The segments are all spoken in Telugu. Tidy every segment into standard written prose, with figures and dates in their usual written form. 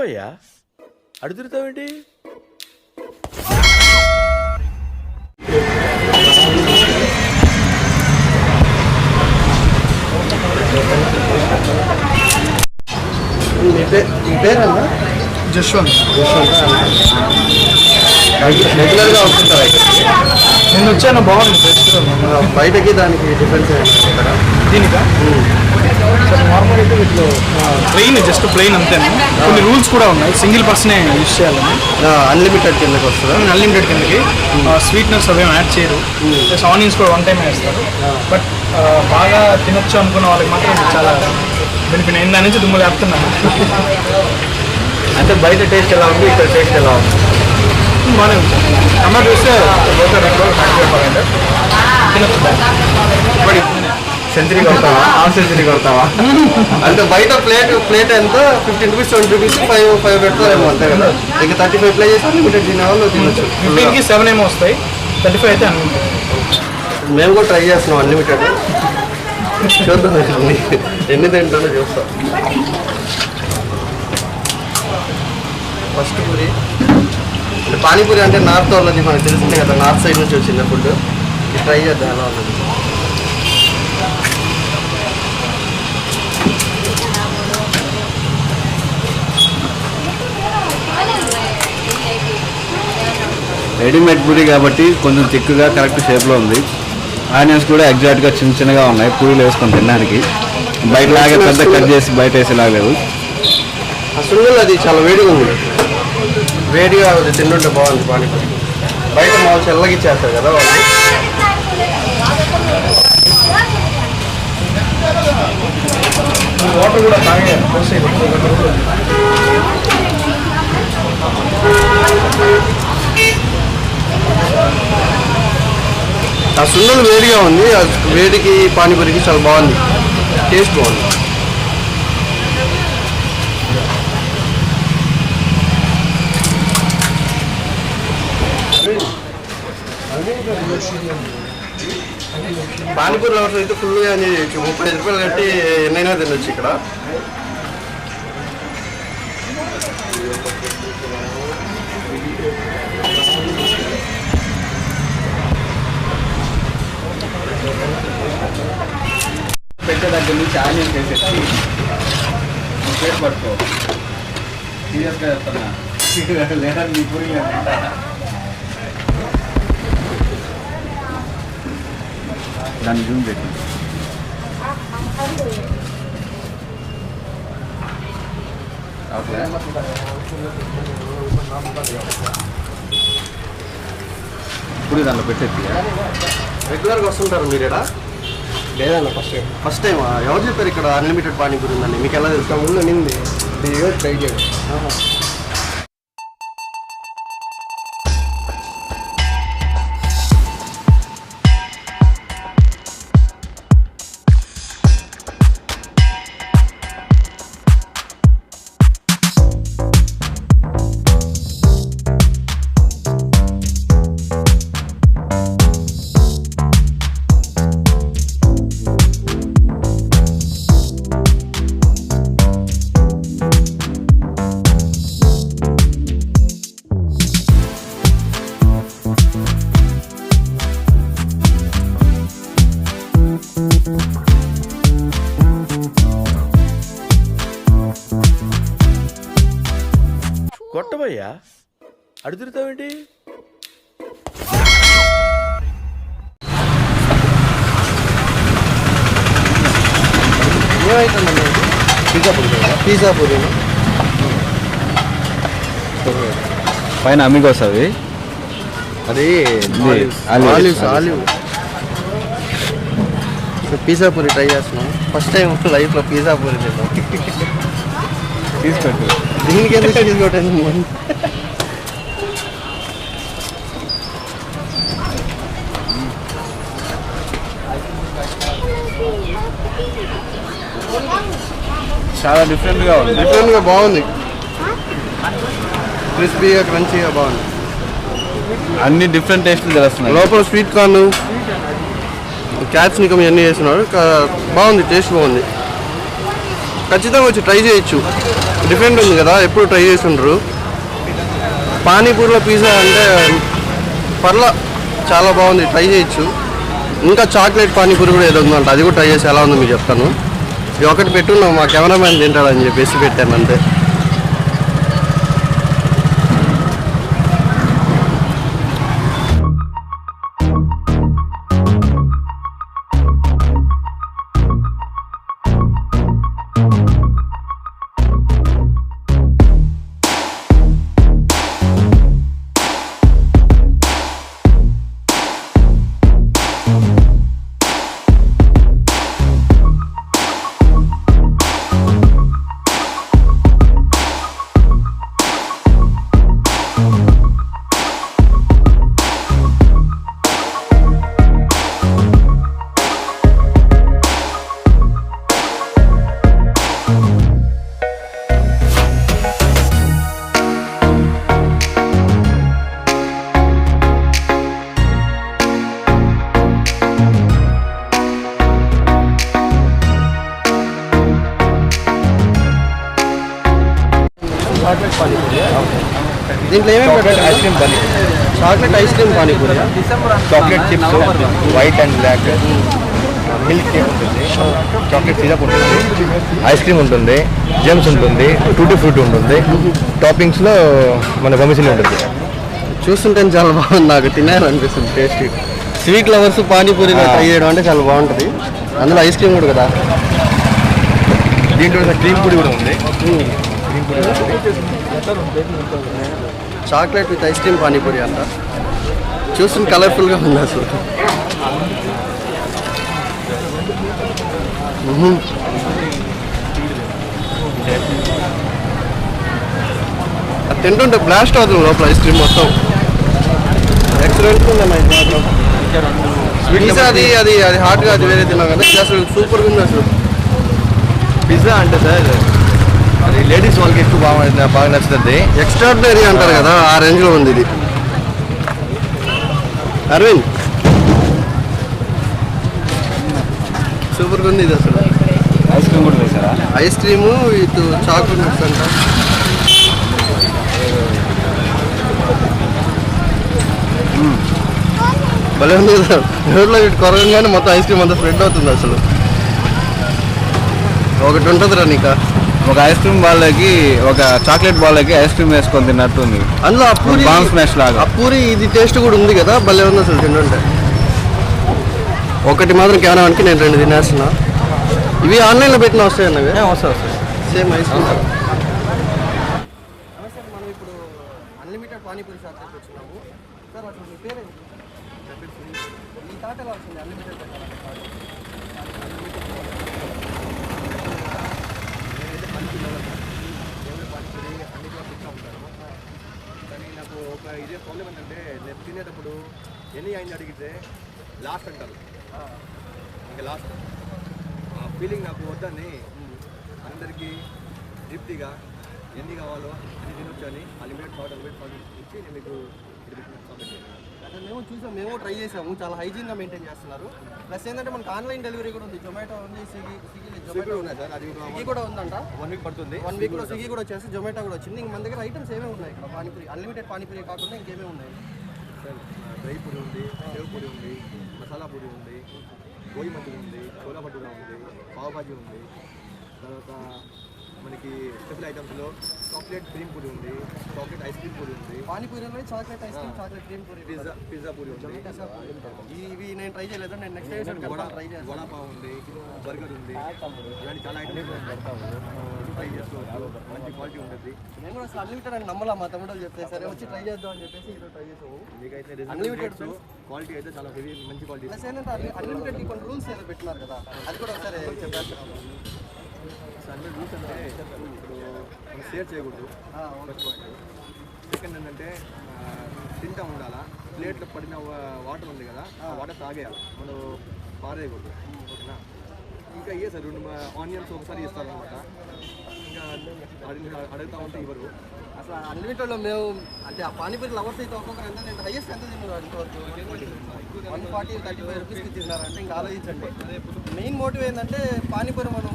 కొట్టవయ్యా, అడుగుతావేంటి? మీ పేరన్నా? జశ్వంత్. రెగ్యులర్గా వస్తుంటారా? నేను వచ్చాను, బాగుంది. బయటకి దానికి డిఫరెన్స్ ఏమన్నా? దీనికా నార్మల్ అయితే వీటిలో ప్లెయిన్, జస్ట్ ప్లెయిన్ అంతేనా? కొన్ని రూల్స్ కూడా ఉన్నాయి. సింగిల్ పర్సనే యూజ్ చేయాలని. అన్లిమిటెడ్ కిందకి వస్తుందా? అన్లిమిటెడ్ కిందకి. స్వీట్నర్స్ అవేం యాడ్ చేయరు. ప్లస్ ఆనియన్స్ కూడా 1 టైం వేస్తారు. బట్ బాగా తినొచ్చు అనుకున్న వాళ్ళకి మాత్రం ఇది చాలా బెనిఫిట్. నేను దాని నుంచి దుమ్ము లేపుతున్నాను. అంటే బయట టేస్ట్ ఎలా ఉంది, ఇక్కడ టేస్ట్ ఎలా ఉంది? బాగానే ఉంది. అమ్మ చూస్తే సెంచరీ కొడతావా, హాఫ్ సెంచరీ కొడతావా? అంటే బయట ప్లేట్ ఎంత? 15 రూపీస్ 20 రూపీస్ 5 పెడతారేమో, అంతే కదా? ఇక 35 ప్లే చేసి లిమిటెడ్ తినేవాళ్ళు తినొచ్చు. 15కి 7 ఏమో వస్తాయి, 35 అయితే అన్లిమిటెడ్. మేము కూడా ట్రై చేస్తున్నాం అన్లిమిటెడ్. చూద్దాం ఎన్ని తింటానో చూస్తాం. ఫస్ట్ పూరి అంటే పానీపూరి అంటే నార్త్ వాళ్ళది మనకు తెలిసిందే కదా, నార్త్ సైడ్ నుంచి వచ్చింది ఫుడ్. ట్రై చేద్దాం ఎలా ఉన్నది. రెడీమేడ్ పూరి కాబట్టి కొంచెం థిక్గా కరెక్ట్ షేప్లో ఉంది. ఆనియన్స్ కూడా ఎగ్జాక్ట్గా చిన్నగా ఉన్నాయి పూరీలు వేసుకొని తినడానికి. బయట లాగే పెద్ద కట్ చేసి బయట వేసేలాగలేదు. అసలు అది చాలా వేడిగా ఉంది. వేడిగా అది తింటుంటే బాగుంది పానీపూరి. బయట మాకు చల్లగా ఇచ్చేస్తారు కదా వాళ్ళు. వాటర్ కూడా బాగా ఆ సున్నలు వేడిగా ఉంది. ఆ వేడికి పానీపూరికి చాలా బాగుంది, టేస్ట్ బాగుంది. పానీపూరి లవర్స్ అయితే ఫుల్గా ఎంజాయ్ చేయొచ్చు. 35 రూపాయలు కట్టి ఎన్నైనా తినొచ్చు ఇక్కడ. పెట్టే దగ్గర నుంచి ఆనియన్స్ వేసేసి ప్లేట్ పట్టుకో. సీరియస్గా చెప్తున్నా, లేదా నీ పూరి దాన్ని జూమ్ పెట్టి పూరి దాంట్లో పెట్టేది. రెగ్యులర్గా వస్తుంటారు మీరు ఇక్కడ? లేదన్న ఫస్ట్ టైం. ఎవరు చెప్పారు ఇక్కడ అన్లిమిటెడ్ పానీపూరి ఉందండి? మీకు ఎలా తెలుసు? ముందు నింది ట్రై చేయడం. కొట్టవయ్యా, అడుగుతావేంటి? ఏమైతుందండి? పిజ్జా పూరి పైన అమిగోస్ అవి, అది ఆలివ్. పిజ్జా పూరి ట్రై చేస్తున్నాం. ఫస్ట్ టైం లైఫ్లో పిజ్జా పూరి తిన్నాం. తీసుకోండి. దీనికి ఎందుకు తీసుకోవటం? చాలా డిఫరెంట్గా ఉంది. డిఫరెంట్గా బాగుంది, క్రిస్పీగా క్రంచీగా బాగుంది. అన్ని డిఫరెంట్ టేస్ట్లు తెలుస్తున్నాయి. లోపల స్వీట్ కార్న్, క్యాప్సికమ్ ఇవన్నీ వేస్తున్నారు. బాగుంది, టేస్ట్ బాగుంది. ఖచ్చితంగా వచ్చి ట్రై చేయొచ్చు. డిఫరెంట్ ఉంది కదా, ఎప్పుడు ట్రై చేసి ఉండరు. పానీపూరిలో పిజ్జా అంటే పర్లా చాలా బాగుంది, ట్రై చేయొచ్చు. ఇంకా చాక్లెట్ పానీపూరి కూడా ఏదో ఉందంట, అది కూడా ట్రై చేసి ఎలా ఉందో మీకు చెప్తాను. ఇది ఒకటి పెట్టున్నాం, మా కెమెరామ్యాన్ తింటాడని చెప్పేసి పెట్టాను అంతే. చాక్లెట్ పానీపూరి దీంట్లో ఏమేమి ఐస్ క్రీమ్ బన్నీ, chocolate ice cream panipuri, chocolate chips white and black, milk cake ఉంటుంది, చాక్లెట్ సిరప్ ఉంటుంది, ఐస్ క్రీమ్ ఉంటుంది, జెమ్స్ ఉంటుంది, టూటీ ఫ్రూట్ ఉంటుంది, టాపింగ్స్లో మన బొమ్మిసిలి ఉంటుంది. చూస్తుంటే చాలా బాగుంది, నాకు తినాలనిపిస్తుంది టేస్టీ. స్వీట్ లవర్స్ పానీపూరిలో ట్రై చేయడం అంటే చాలా బాగుంటుంది. అందులో ఐస్ క్రీమ్ కూడా కదా, దీంట్లో క్రీమ్ పొడి కూడా ఉంది. Chocolate with ice cream panipuri అంట. చూస్తుంటే కలర్ఫుల్గా ఉంది అసలు. అది తింటుంటే బ్లాస్ట్ అవుతుంది లోపల ఐస్ క్రీమ్ మొత్తం. ఎక్సలెంట్ ఉందన్న. పిజ్జా అది అది అది హాట్గా అది వేరే తిన్నాం కదా, ఇది అసలు సూపర్గా ఉంది అసలు. పిజ్జా అంటే సార్ అది లేడీస్ వాళ్ళకి ఎక్కువ బాగా నచ్చుతుంది. ఎక్స్ట్రాడినరీ అంటారు కదా, ఆ రేంజ్లో ఉంది ఇది. అరవింద్ సూపర్గా ఉంది ఇది అసలు. ఐస్ క్రీమ్ కూడా వేసారా? Ice cream with chocolate mix అంట. భలే ఉంది కదా, రోడ్లో ఇటు కొరగంగానే మొత్తం ఐస్ క్రీమ్ అంతా స్ప్రెడ్ అవుతుంది అసలు. ఒకటి ఉంటుందిరా నీకు, ఒక ఐస్ క్రీమ్ వాళ్ళకి ఒక చాక్లెట్ బాల్కి ఐస్ క్రీమ్ వేసుకొని తిన్నట్టు ఉంది. అందులో ఆ పూరి బాన్ స్మాష్ లాగా ఆ పూరి ఇది టేస్ట్ కూడా ఉంది కదా, భలే ఉంది అసలు తింటుంటే. ఒకటి మాత్రం కేవలానికి నేను 2 తినేస్తున్నా. ఇవి ఆన్లైన్లో పెట్టిన వస్తాయన్నవి వస్తాయి. Same ice cream. మనం ఇప్పుడు అన్లిమిటెడ్ పానీపూరి షాప్ దగ్గరికి వచ్చినాము. సార్ అసలు మీ పేరు ఈ తాట ఎలా వస్తుంది అన్లిమిటెడ్? కానీ నాకు ఒక ఇదే ప్రాబ్లం ఏంటంటే నేను తినేటప్పుడు ఎన్ని అయింది అడిగితే లాస్ట్ అంటారు. ఇంకా లాస్ట్ ఆ ఫీలింగ్ నాకు వద్దని అందరికీ తృప్తిగా ఎన్ని కావాలో అన్ని తినొచ్చు అని అన్లిమిటెడ్ ఇచ్చి నేను మీకు అక్కడ మేము చూసాం, మేము ట్రై చేసాము. చాలా హైజీన్గా మెయింటైన్ చేస్తున్నారు. ప్లస్ ఏంటంటే మనకు ఆన్లైన్ డెలివరీ కూడా ఉంది. జొమాటో ఉంది, స్విగ్గీ ఉన్నాయి సార్. అది స్విగ్గీ కూడా ఉందంట. 1 వీక్ పడుతుంది. 1 వీక్లో స్విగ్గీ కూడా వచ్చేసి జొమాటో కూడా వచ్చింది. ఇంక మన దగ్గర ఐటమ్స్ ఏమేమి ఉన్నాయి ఇక్కడ పానీపూరి అన్లిమిటెడ్ పానీపూరి కాకుండా ఇంకేమేమి ఉన్నాయి సార్? డ్రై పూరి ఉంది, సేవ్ పూరి ఉంది, మసాలా పూరి ఉంది, గోయి మంచూరి ఉంది, చోలా భటూరా ఉంది, పావ్ భాజీ ఉంది. తర్వాత మనకి స్పెషల్ ఐటమ్స్లో చాక్లెట్ క్రీమ్ పూరి ఉంది, చాక్లెట్ ఐస్ క్రీమ్ పూరి ఉంది, పానీపూరిలో chocolate ice cream, chocolate cream puri, pizza puri ఉంది. ఇవి నేను ట్రై చేయలేదు, నేను నెక్స్ట్ టైం ట్రై చేస్తాను. వడాపావ్ ఉంది, బర్గర్ ఉంది, ఇలాంటి చాలా ఐటమ్స్ ట్రై చేసుకోవచ్చు. మంచి క్వాలిటీ ఉంటుంది. నేను కూడా అసలు అన్లిమిటెడ్ అని నమ్మలా, మా తమ్ముడు చెప్తే సరే వచ్చి ట్రై చేద్దాం అని చెప్పేసి ఈరోజు ట్రై చేసాము. మీకైతే అన్లిమిటెడ్ క్వాలిటీ అయితే చాలా మంచి క్వాలిటీ. ప్లస్ ఏంటంటే అన్లిమిటెడ్ కొన్ని రూల్స్ ఏదో పెట్టినారు కదా, అది కూడా ఒకసారి చెప్పారు. అన్ని రూల్స్ అంటే ఇప్పుడు మనం షేర్ చేయకూడదు, ఫస్ట్ పాయింట్. సెకండ్ ఏంటంటే తింటా ఉండాలా. ప్లేట్లో పడిన వాటర్ ఉంది కదా, ఆ వాటర్ తాగేయాలి, మనం పారేయకూడదు. ఓకేనా? ఇంకా సార్ 2 ఆనియన్స్ ఒకసారి ఇస్తారు అనమాట. ఇంకా అడుగుతా ఉంటే ఇవ్వరు. అసలు అన్లిమిటెడ్లో మేము అంటే ఆ పానీపూరి లవర్స్ అయితే ఒక్కొక్కరు ఎంత నేను హైయెస్ట్ ఎంత తిన్నారు ఇంతవరకు 140-135 రూపీస్కి తిన్నారంటే ఇంకా ఆలోచించండి. మెయిన్ మోటివ్ ఏంటంటే పానీపూరి మనం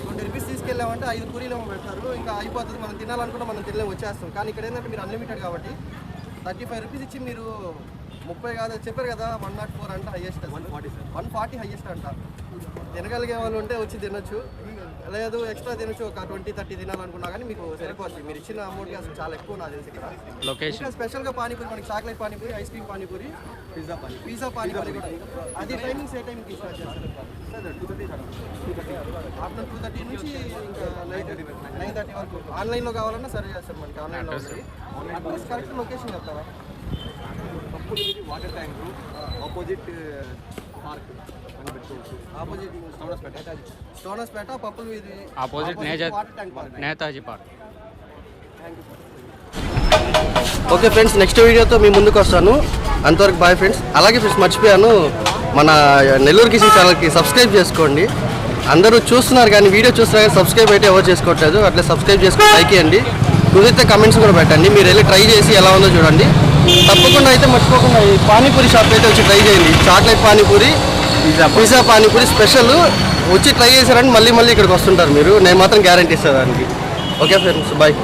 20 రూపీస్ తీసుకు తీసుకెళ్ళామంటే 5 పూరీలు పెడతారు, ఇంకా అయిపోతుంది. మనం తినాలనుకుంటే మనం తినలేము, వచ్చేస్తాం. కానీ ఇక్కడ ఏంటంటే మీరు అన్లిమిటెడ్ కాబట్టి 35 రూపీస్ ఇచ్చి మీరు 30 కాదు చెప్పారు కదా, 104 అంట హైయెస్ట్, 140 హైయెస్ట్ అంట. తినగలిగే వాళ్ళు ఉంటే వచ్చి తినొచ్చు, లేదు ఎక్స్ట్రా తినొచ్చు. ఒక 20-30 తినాలనుకున్నా కానీ మీకు సరిపోతుంది. మీరు ఇచ్చిన అమౌంట్కి అసలు చాలా ఎక్కువ నాకు తెలిసి ఇక్కడ. ఇంకా స్పెషల్గా పానీపూరి, మనకి chocolate panipuri, ice cream panipuri, pizza panipuri కూడా. అది టైమింగ్స్ ఏ టైంకి స్టార్ట్ చేస్తారు? ఆఫ్టర్నూన్ 2:30 నుంచి ఇంకా నైట్ 9:30 వరకు. ఆన్లైన్లో కావాలన్నా సరే చేస్తారు, మనకి ఆన్లైన్లో ఉంది. అడ్రస్ కరెక్ట్ లొకేషన్ చెప్తారా? Water tank opposite park opposite Stonehousepet పప్పుల వీధి opposite Netaji park. Okay friends, next వీడియోతో మీ ముందుకు వస్తాను. అంతవరకు బాయ్ ఫ్రెండ్స్. అలాగే ఫ్రెండ్స్ మర్చిపోయాను, మన నెల్లూరు కిచెన్ ఛానల్కి సబ్స్క్రైబ్ చేసుకోండి. అందరూ చూస్తున్నారు కానీ వీడియో చూస్తున్నారు కానీ సబ్స్క్రైబ్ అయితే ఎవరు చేసుకోవట్లేదు. అట్లా సబ్స్క్రైబ్ చేసుకొని లైక్ చేయండి, కుదిరితే కమెంట్స్ కూడా పెట్టండి. మీరు వెళ్ళి ట్రై చేసి ఎలా ఉందో చూడండి. తప్పకుండా అయితే మర్చిపోకుండా ఈ పానీపూరి షాప్ అయితే వచ్చి ట్రై చేయండి. Chocolate panipuri, pizza panipuri special. వచ్చి ట్రై చేశారని మళ్ళీ ఇక్కడికి వస్తుంటారు మీరు, నేను మాత్రం గ్యారంటీ ఇస్తాను దానికి. Okay friends, bye.